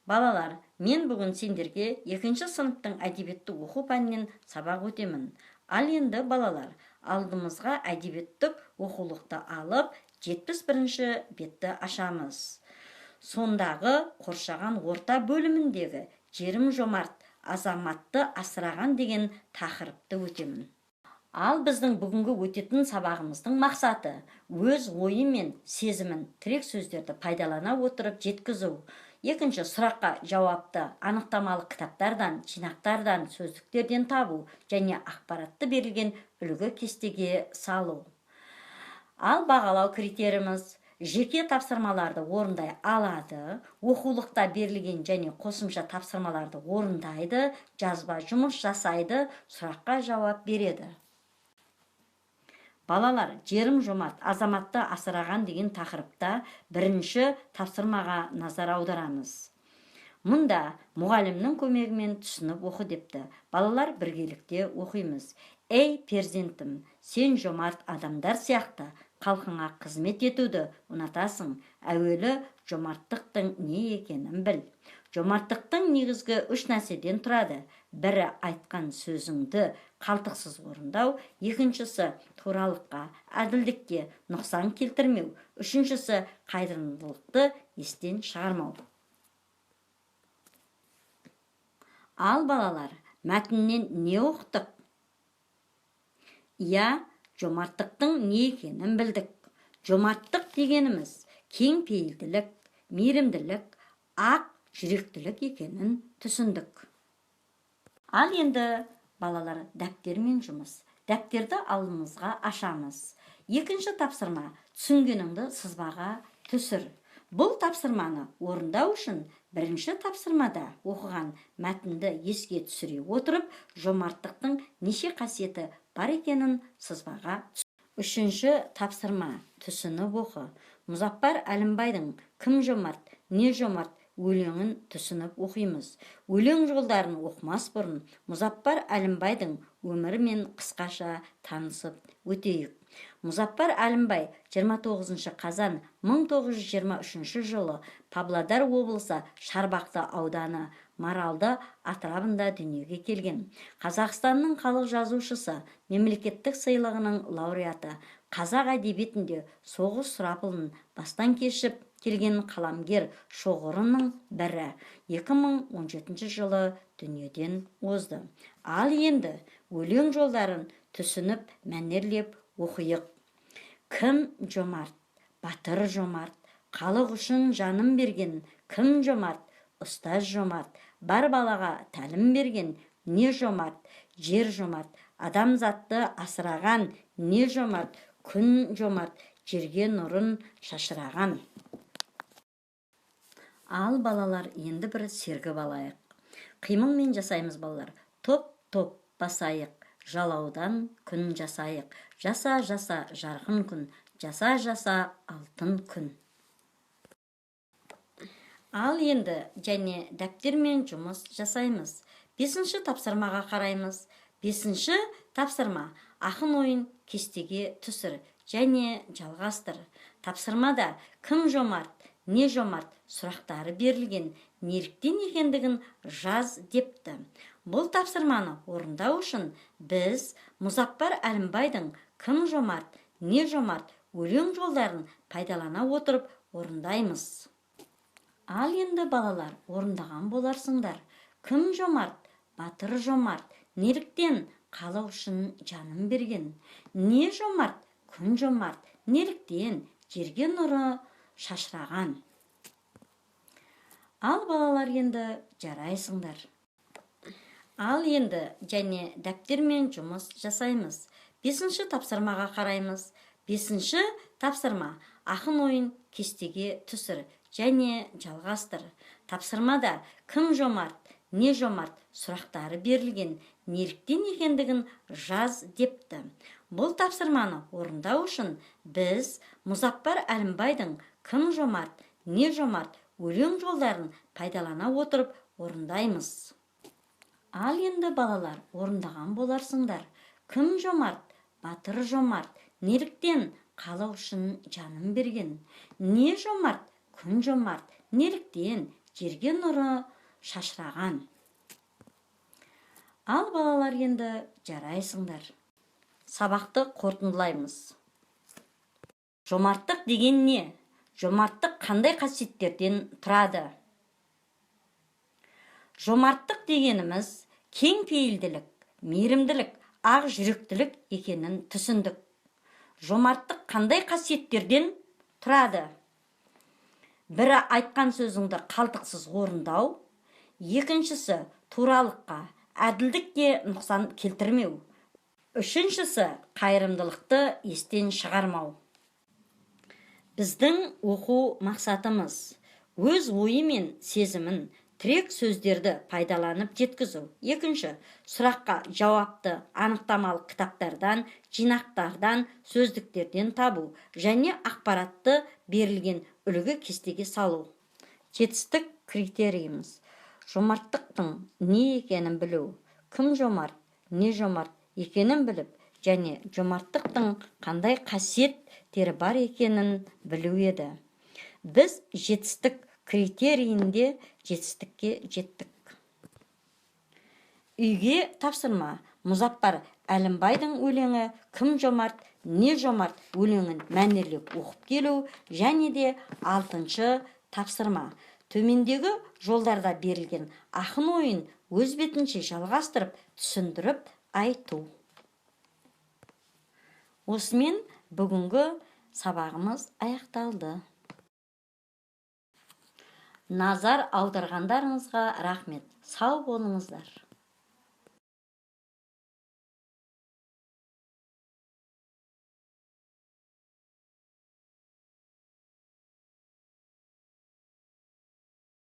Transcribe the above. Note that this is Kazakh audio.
Балалар, мен бүгін сендерге 2 сыныптың әдебиетті оқу пәнінен сабақ өтемін. Ал енді балалар, алдымызға әдебиеттік оқулықты алып, 71-ші бетті ашамыз. Сондағы қоршаған орта бөліміндегі жерім жомарт, азаматты асыраған деген тақырыпты өтемін. Ал біздің бүгінгі өтетін сабағымыздың мақсаты өз ойы мен сезімін тірек сөздерді пайдалана отырып жеткізу. Екінші сұраққа жауапты анықтамалы кітаптардан, жинақтардан, сөздіктерден табу және ақпаратты берілген үлгі кестеге салу. Ал бағалау критериіміз жеке тапсырмаларды орындай алады, оқулықта берілген және қосымша тапсырмаларды орындайды, жазба жұмыс жасайды, сұраққа жауап береді. Балалар, жерім жомарт, азаматты асыраған деген тақырыпта бірінші тапсырмаға назар аударамыз. Мұнда мұғалімнің көмегімен түсініп оқы депті. Балалар біргелікте оқимыз. Ей перзентім, сен жомарт адамдар сияқты халқыңа қызмет етуді ұнатасың. Әуелі жомарттықтың не екенін біл. Жомарттықтың негізгі 3 нәрседен тұрады. Бірі айтқан сөзіңді қалтықсыз орындау, екіншісі туралыққа, әділдікке нұқсан келтірмеу, үшіншісі қайырымдылықты естен шығармау. Ал балалар, мәтіннен не оқыдық? Жомарттықтың не екенін білдік. Жомарттық дегеніміз кең пейілділік, мейірімділік, ақ жүректілік екенін түсіндік. Ал енді балалар, дәптермен жұмыс. Дәптерді алдымызға ашамыз. Екінші тапсырма, түсінгеніңді сызбаға түсір. Бұл тапсырманы орындау үшін бірінші тапсырмада оқыған мәтінді еске түсіре отырып, жомарттықтың неше қасиеті бар екенін сызбаға түсір. Үшінші тапсырма, түсініп оқы. Мұзаппар Әлімбайдың «Кім жомарт, не жомарт» өлеңін түсініп оқимыз. Өлең жолдарын оқымас бұрын Мұзаппар Әлімбайдың өмірімен қысқаша танысып өтейік. Мұзаппар Әлімбай 29 қазан 1923 жылы Павлодар облысы Шарбақты ауданы Маралды атырабында дүниеге келген. Қазақстанның халық жазушысы, мемлекеттік сыйлығының лауреаты, қазақ әдебиетінде соғыс сұрапылын бастан кешіп келген қаламгер шоғырының бірі 2017 жылы дүниеден озды. Ал енді өлең жолдарын түсініп мәнерлеп оқиық. Кім жомарт, батыр жомарт, халық үшін жанын берген, кім жомарт, ұстаз жомарт, бар балаға тәлім берген, не жомарт, жер жомарт, адамзатты асыраған, не жомарт, күн жомарт, жерге нұрын шашыраған. Ал балалар, енді бір сергіп алайық. Қимылмен жасаймыз балалар. Топ-топ басайық, жалаудан күн жасайық. Жаса-жаса жарқын күн, жаса-жаса алтын күн. Ал енді және дәптермен жұмыс жасаймыз. 5-ші тапсырмаға қараймыз. 5-ші тапсырма, ақын ойын кестеге түсір және жалғастыр. Тапсырмада кім жомарт, не жомарт сұрақтары берілген, неліктен екендігін жаз депті. Бұл тапсырманы орындау үшін біз Мұзаппар Әлімбайдың «Кім жомарт, не жомарт» өлең жолдарын пайдалана отырып орындаймыз. Ал енді балалар, орындаған боларсыңдар. Кім жомарт, батыр жомарт, неліктен халық үшін жанын берген. Не жомарт, күн жомарт, неліктен жерге нұры шашыраған. Ал балалар, енді жарайсыңдар. Ал енді және дәптермен жұмыс жасаймыз. 5-ші тапсырмаға қараймыз. 5-ші тапсырма, ақын ойын кестеге түсір және жалғастыр. Тапсырмада кім жомарт, не жомарт сұрақтары берілген, неліктен екендігін жаз депті. Бұл тапсырманы орындау үшін біз Мұзаппар Әлімбайдың «Кім жомарт, не жомарт» өлең жолдарын пайдалана отырып орындаймыз. Ал енді балалар, орындаған боларсыңдар. Кім жомарт, батыр жомарт, неліктен халық үшін жанын берген. Не жомарт, күн жомарт, неліктен жерге нұры шашыраған. Ал балалар, енді жарайсыңдар. Сабақты қорытындылаймыз. Жомарттық деген не? Жомарттық қандай қасиеттерден тұрады? Жомарттық дегеніміз кең пейілділік, мейірімділік, ақ жүректілік екенін түсіндік. Жомарттық қандай қасиеттерден тұрады? Бірі айтқан сөзіңді қалтықсыз орындау, екіншісі туралыққа, әділдікке нұқсан келтірмеу, үшіншісі қайырымдылықты естен шығармау. Біздің оқу мақсатымыз өз ойы мен сезімін тірек сөздерді пайдаланып жеткізу. Екінші, сұраққа жауапты анықтамалық кітаптардан, жинақтардан, сөздіктерден табу және ақпаратты берілген үлгі кестеге салу. Жетістік критерийіміз: жомарттықтың не екенін білу, кім жомарт, не жомарт екенін біліп, және жомарттықтың қандай қасиеттері бар екенін білу еді. Біз жетістік критерийінде жетістікке жеттік. Үйге тапсырма: Мұзаппар Әлімбайдың өлеңі «Кім жомарт, не жомарт» өлеңін мәнерлеп оқып келу, және де 6-шы тапсырма: төмендегі жолдарда берілген ақын ойын өз бетінше жалғастырып, түсіндіріп айту. Осымен бүгінгі сабағымыз аяқталды. Назар аударғандарыңызға рахмет. Сау болыңыздар.